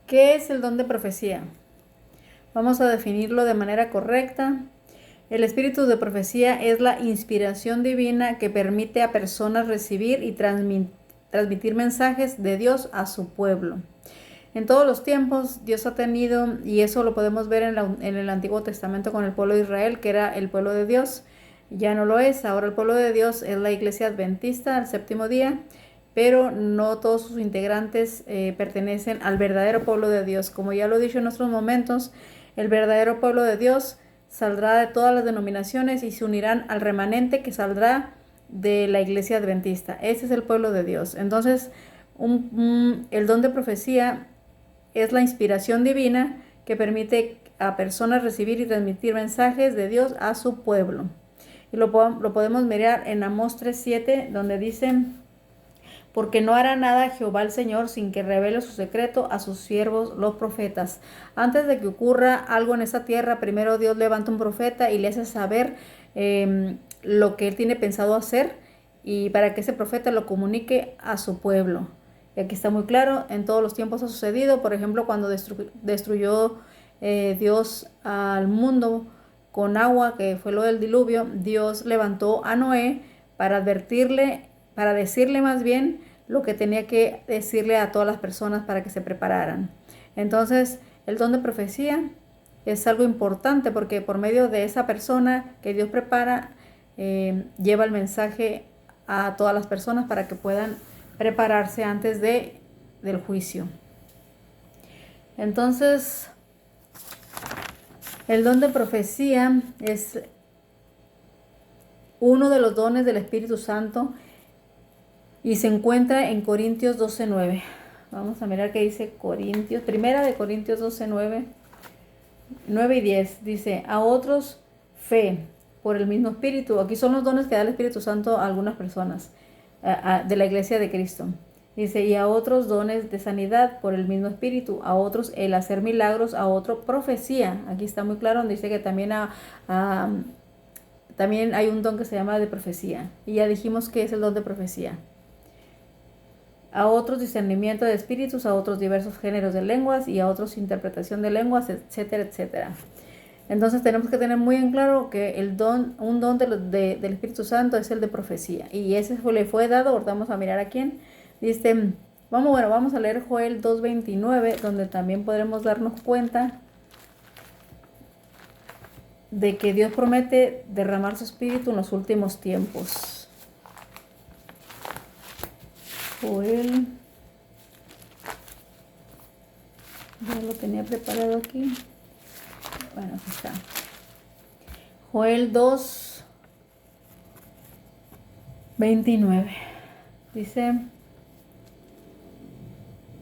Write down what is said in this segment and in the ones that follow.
¿Qué es el don de profecía? Vamos a definirlo de manera correcta. El espíritu de profecía es la inspiración divina que permite a personas recibir y transmitir mensajes de Dios a su pueblo. En todos los tiempos Dios ha tenido, y eso lo podemos ver en el Antiguo Testamento con el pueblo de Israel, que era el pueblo de Dios, ya no lo es. Ahora el pueblo de Dios es la iglesia adventista al séptimo día, pero no todos sus integrantes pertenecen al verdadero pueblo de Dios. Como ya lo he dicho en otros momentos, el verdadero pueblo de Dios saldrá de todas las denominaciones y se unirán al remanente que saldrá de la iglesia adventista. Ese es el pueblo de Dios. Entonces, el don de profecía es la inspiración divina que permite a personas recibir y transmitir mensajes de Dios a su pueblo. Y lo podemos mirar en Amós 3:7, donde dicen: porque no hará nada Jehová el Señor sin que revele su secreto a sus siervos los profetas. Antes de que ocurra algo en esa tierra, primero Dios levanta un profeta y le hace saber lo que él tiene pensado hacer, y para que ese profeta lo comunique a su pueblo. Y aquí está muy claro, en todos los tiempos ha sucedido. Por ejemplo, cuando destruyó Dios al mundo con agua, que fue lo del diluvio, Dios levantó a Noé para advertirle, para decirle más bien lo que tenía que decirle a todas las personas para que se prepararan. Entonces, el don de profecía es algo importante porque por medio de esa persona que Dios prepara, lleva el mensaje a todas las personas para que puedan prepararse antes del juicio. Entonces, el don de profecía es uno de los dones del Espíritu Santo y se encuentra en Corintios 12:9. Vamos a mirar qué dice Corintios, primera de Corintios 12:9, 9 y 10. Dice: a otros fe por el mismo Espíritu. Aquí son los dones que da el Espíritu Santo a algunas personas de la iglesia de Cristo. Dice: y a otros dones de sanidad por el mismo Espíritu, a otros el hacer milagros, a otro profecía. Aquí está muy claro donde dice que también también hay un don que se llama de profecía. Y ya dijimos que es el don de profecía. A otros discernimiento de espíritus, a otros diversos géneros de lenguas y a otros interpretación de lenguas, etcétera, etcétera. Entonces tenemos que tener muy en claro que un don del Espíritu Santo es el de profecía, y ese le fue dado. Ahora vamos a mirar a quién. Dice, vamos a leer Joel 2:29, donde también podremos darnos cuenta de que Dios promete derramar su espíritu en los últimos tiempos. Joel, ya lo tenía preparado aquí. Bueno, aquí está. Joel 2:29. Dice: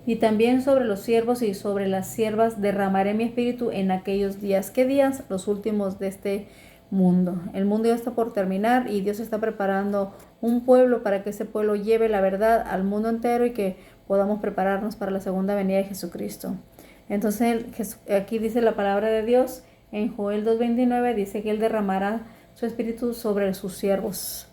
y también sobre los siervos y sobre las siervas derramaré mi espíritu en aquellos días. ¿Qué días? Los últimos de este mundo. El mundo ya está por terminar y Dios está preparando un pueblo para que ese pueblo lleve la verdad al mundo entero y que podamos prepararnos para la segunda venida de Jesucristo. Entonces aquí dice la palabra de Dios en Joel 2:29, dice que Él derramará su espíritu sobre sus siervos.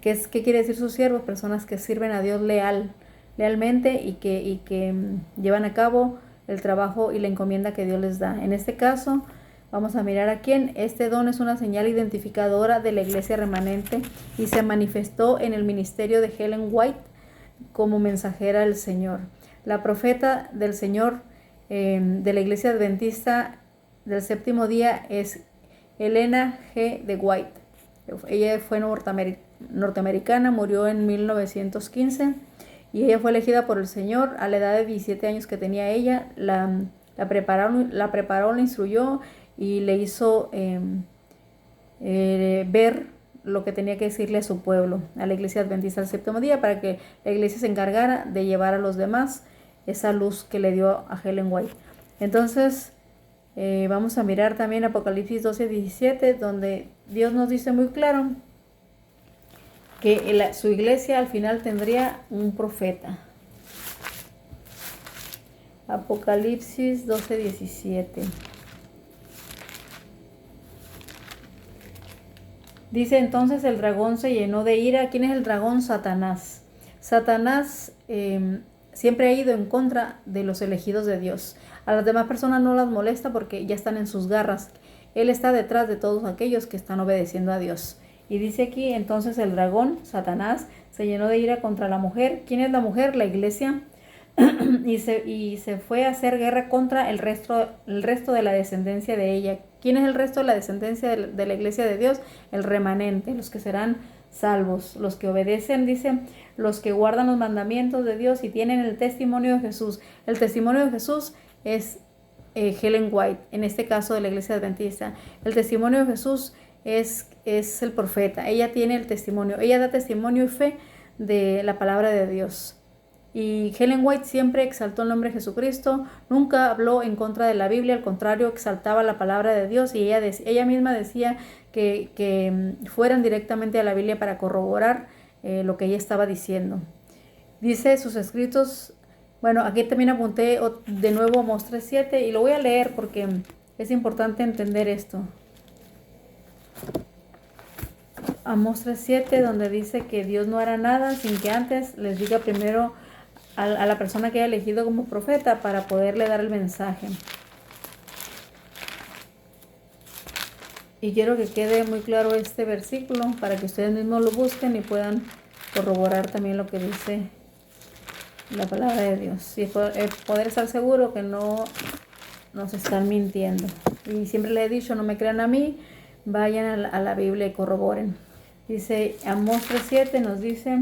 ¿Qué quiere decir sus siervos? Personas que sirven a Dios lealmente y que llevan a cabo el trabajo y la encomienda que Dios les da. En este caso, vamos a mirar a quién. Este don es una señal identificadora de la iglesia remanente y se manifestó en el ministerio de Ellen White como mensajera del Señor. La profeta del Señor de la iglesia adventista del séptimo día es Helena G. de White. Ella fue norteamericana, murió en 1915 y ella fue elegida por el Señor a la edad de 17 años que tenía ella. La preparó, la instruyó y le hizo ver lo que tenía que decirle a su pueblo, a la iglesia adventista del séptimo día, para que la iglesia se encargara de llevar a los demás esa luz que le dio a Ellen White. Entonces, vamos a mirar también Apocalipsis 12:17, donde Dios nos dice muy claro que su iglesia al final tendría un profeta. Apocalipsis 12:17. Dice: entonces el dragón se llenó de ira. ¿Quién es el dragón? Satanás. Satanás siempre ha ido en contra de los elegidos de Dios. A las demás personas no las molesta porque ya están en sus garras. Él está detrás de todos aquellos que están obedeciendo a Dios. Y dice aquí, entonces el dragón, Satanás, se llenó de ira contra la mujer. ¿Quién es la mujer? La iglesia. y se fue a hacer guerra contra el resto de la descendencia de ella. ¿Quién es el resto de la descendencia de la iglesia de Dios? El remanente, los que serán salvos, los que obedecen, dice, los que guardan los mandamientos de Dios y tienen el testimonio de Jesús. El testimonio de Jesús es Ellen White, en este caso de la iglesia adventista. El testimonio de Jesús es el profeta. Ella tiene el testimonio, ella da testimonio y fe de la palabra de Dios. Y Ellen White siempre exaltó el nombre de Jesucristo, nunca habló en contra de la Biblia, al contrario, exaltaba la palabra de Dios, y ella misma decía que fueran directamente a la Biblia para corroborar lo que ella estaba diciendo. Dice sus escritos, bueno, aquí también apunté de nuevo Amós 3:7 y lo voy a leer porque es importante entender esto. Amós 3:7, donde dice que Dios no hará nada sin que antes les diga primero a la persona que haya elegido como profeta para poderle dar el mensaje. Y quiero que quede muy claro este versículo para que ustedes mismos lo busquen y puedan corroborar también lo que dice la palabra de Dios. Y poder estar seguro que no nos están mintiendo. Y siempre les he dicho, no me crean a mí, vayan a la Biblia y corroboren. Dice Amós 3:7, nos dice,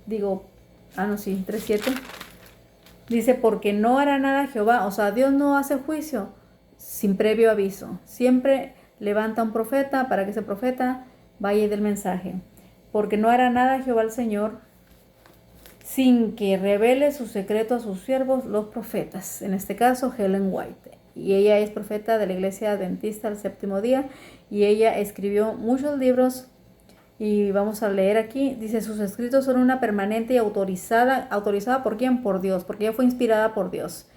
3:7. Dice, porque no hará nada Jehová. O sea, Dios no hace juicio sin previo aviso. Siempre levanta un profeta para que ese profeta vaya y dé el mensaje. Porque no hará nada Jehová el Señor sin que revele su secreto a sus siervos, los profetas. En este caso, Ellen White. Y ella es profeta de la iglesia adventista del séptimo día. Y ella escribió muchos libros. Y vamos a leer aquí, dice, sus escritos son una permanente y autorizada ¿por quién? Por Dios, porque ella fue inspirada por Dios.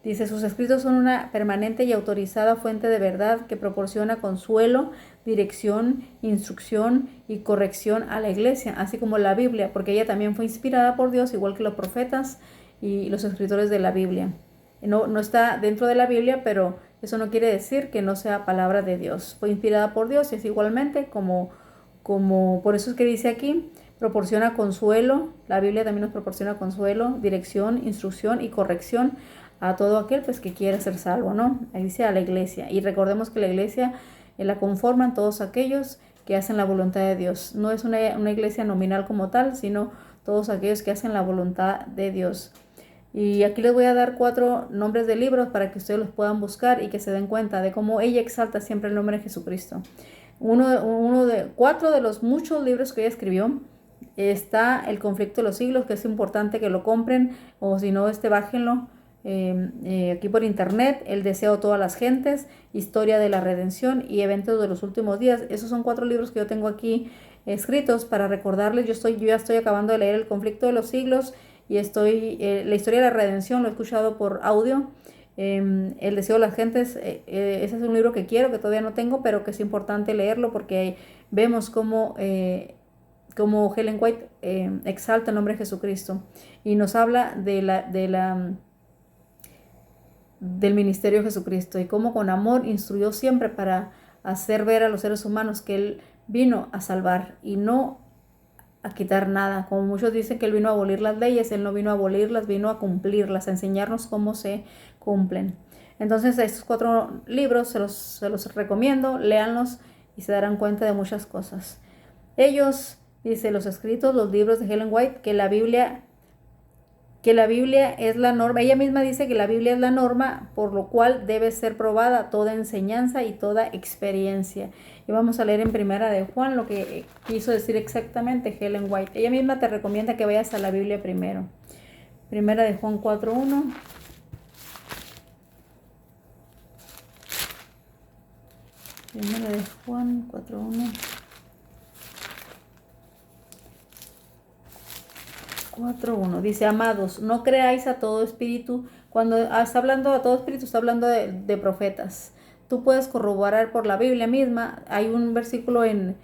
Dice, sus escritos son una permanente y autorizada fuente de verdad que proporciona consuelo, dirección, instrucción y corrección a la iglesia, así como la Biblia, porque ella también fue inspirada por Dios, igual que los profetas y los escritores de la Biblia. No está dentro de la Biblia, pero eso no quiere decir que no sea palabra de Dios. Fue inspirada por Dios y es igualmente como por eso es que dice aquí, proporciona consuelo. La Biblia también nos proporciona consuelo, dirección, instrucción y corrección a todo aquel pues que quiera ser salvo, ¿no? Ahí dice a la iglesia. Y recordemos que la iglesia la conforman todos aquellos que hacen la voluntad de Dios. No es una iglesia nominal como tal, sino todos aquellos que hacen la voluntad de Dios. Y aquí les voy a dar 4 nombres de libros para que ustedes los puedan buscar y que se den cuenta de cómo ella exalta siempre el nombre de Jesucristo. Uno de 4 de los muchos libros que ella escribió está El conflicto de los siglos, que es importante que lo compren, o si no, bájenlo aquí por internet. El deseo de todas las gentes, Historia de la redención y Eventos de los últimos días. Esos son 4 libros que yo tengo aquí escritos para recordarles. Yo ya estoy acabando de leer El conflicto de los siglos y la Historia de la redención, lo he escuchado por audio. El deseo de las gentes, ese es un libro que quiero, que todavía no tengo, pero que es importante leerlo porque vemos cómo Ellen White exalta el nombre de Jesucristo y nos habla del ministerio de Jesucristo y cómo con amor instruyó siempre para hacer ver a los seres humanos que Él vino a salvar y no a quitar nada. Como muchos dicen que Él vino a abolir las leyes, Él no vino a abolirlas, vino a cumplirlas, a enseñarnos cómo se cumplen. Entonces estos 4 libros se los recomiendo, léanlos y se darán cuenta de muchas cosas. Ellos, dice los escritos, los libros de Ellen White, que la Biblia es la norma. Ella misma dice que la Biblia es la norma, por lo cual debe ser probada toda enseñanza y toda experiencia. Y vamos a leer en Primera de Juan lo que quiso decir exactamente Ellen White. Ella misma te recomienda que vayas a la Biblia primero. Primera de Juan 4:1. Primera de Juan 4:1. 4:1 dice, amados, no creáis a todo espíritu. Cuando está hablando a todo espíritu, está hablando de profetas. Tú puedes corroborar por la Biblia misma. Hay un versículo en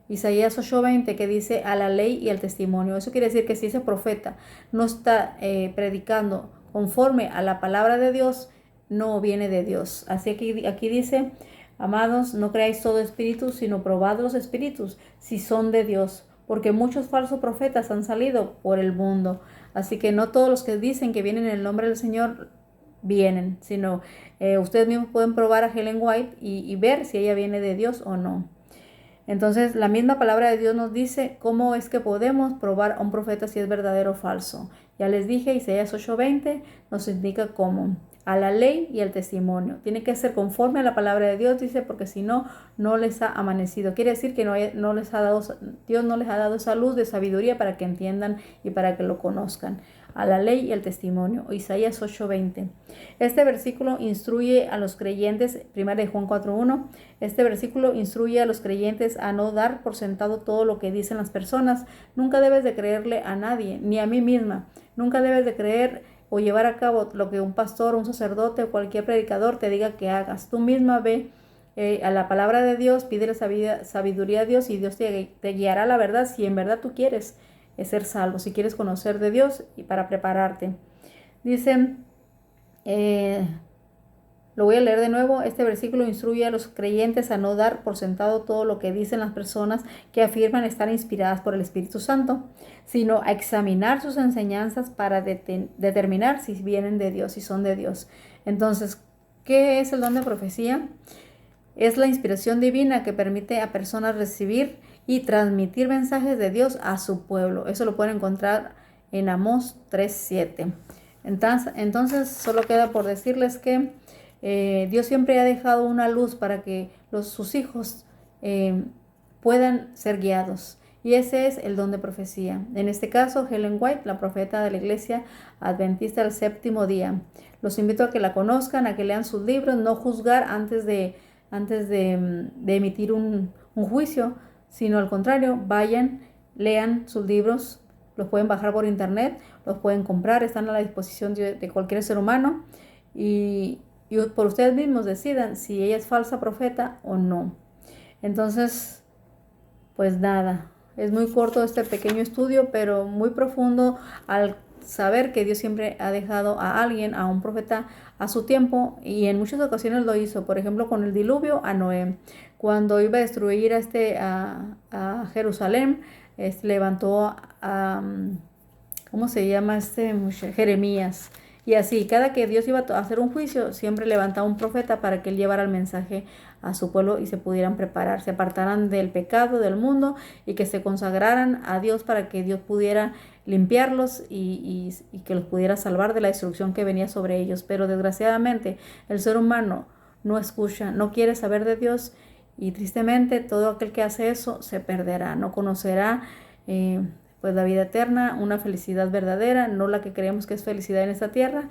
Isaías 8:20, que dice a la ley y al testimonio. Eso quiere decir que si ese profeta no está predicando conforme a la palabra de Dios, no viene de Dios. Así que aquí dice, amados, no creáis todo espíritu, sino probad los espíritus si son de Dios, porque muchos falsos profetas han salido por el mundo. Así que no todos los que dicen que vienen en el nombre del Señor vienen, sino ustedes mismos pueden probar a Ellen White y ver si ella viene de Dios o no. Entonces, la misma palabra de Dios nos dice cómo es que podemos probar a un profeta si es verdadero o falso. Ya les dije, Isaías 8:20 nos indica cómo. A la ley y al testimonio. Tiene que ser conforme a la palabra de Dios, dice, porque si no, no les ha amanecido. Quiere decir que Dios no les ha dado esa luz de sabiduría para que entiendan y para que lo conozcan. A la ley y al testimonio. Isaías 8:20. Este versículo instruye a los creyentes, 1 Juan 4:1, este versículo instruye a los creyentes a no dar por sentado todo lo que dicen las personas. Nunca debes de creerle a nadie, ni a mí misma. Nunca debes de creer o llevar a cabo lo que un pastor, un sacerdote o cualquier predicador te diga que hagas. Tú misma ve a la palabra de Dios, pídele sabiduría a Dios y Dios te guiará a la verdad si en verdad tú quieres ser salvo, si quieres conocer de Dios y para prepararte. Dicen, lo voy a leer de nuevo. Este versículo instruye a los creyentes a no dar por sentado todo lo que dicen las personas que afirman estar inspiradas por el Espíritu Santo, sino a examinar sus enseñanzas para determinar si vienen de Dios, si son de Dios. Entonces, ¿qué es el don de profecía? Es la inspiración divina que permite a personas recibir y transmitir mensajes de Dios a su pueblo. Eso lo pueden encontrar en Amós 3:7. Entonces, solo queda por decirles que Dios siempre ha dejado una luz para que sus hijos puedan ser guiados. Y ese es el don de profecía. En este caso, Ellen White, la profeta de la Iglesia Adventista del Séptimo Día. Los invito a que la conozcan, a que lean sus libros, no juzgar antes de emitir un juicio, sino al contrario, vayan, lean sus libros, los pueden bajar por internet, los pueden comprar, están a la disposición de cualquier ser humano y por ustedes mismos decidan si ella es falsa profeta o no. Entonces, pues nada, es muy corto este pequeño estudio, pero muy profundo al saber que Dios siempre ha dejado a alguien, a un profeta, a su tiempo, y en muchas ocasiones lo hizo. Por ejemplo, con el diluvio, a Noé. Cuando iba a destruir a Jerusalén, levantó a ¿cómo se llama Jeremías. Y así, cada que Dios iba a hacer un juicio, siempre levantaba un profeta para que él llevara el mensaje a su pueblo y se pudieran preparar, se apartaran del pecado del mundo y que se consagraran a Dios para que Dios pudiera limpiarlos y que los pudiera salvar de la destrucción que venía sobre ellos. Pero desgraciadamente el ser humano no escucha, no quiere saber de Dios y tristemente todo aquel que hace eso se perderá, no conocerá pues la vida eterna, una felicidad verdadera, no la que creemos que es felicidad en esta tierra.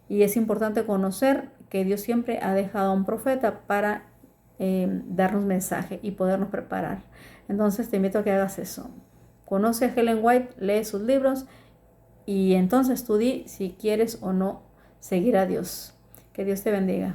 Y es importante conocer que Dios siempre ha dejado a un profeta para darnos mensaje y podernos preparar. Entonces te invito a que hagas eso. Conoce a Ellen White, lee sus libros y entonces tú di si quieres o no seguir a Dios. Que Dios te bendiga.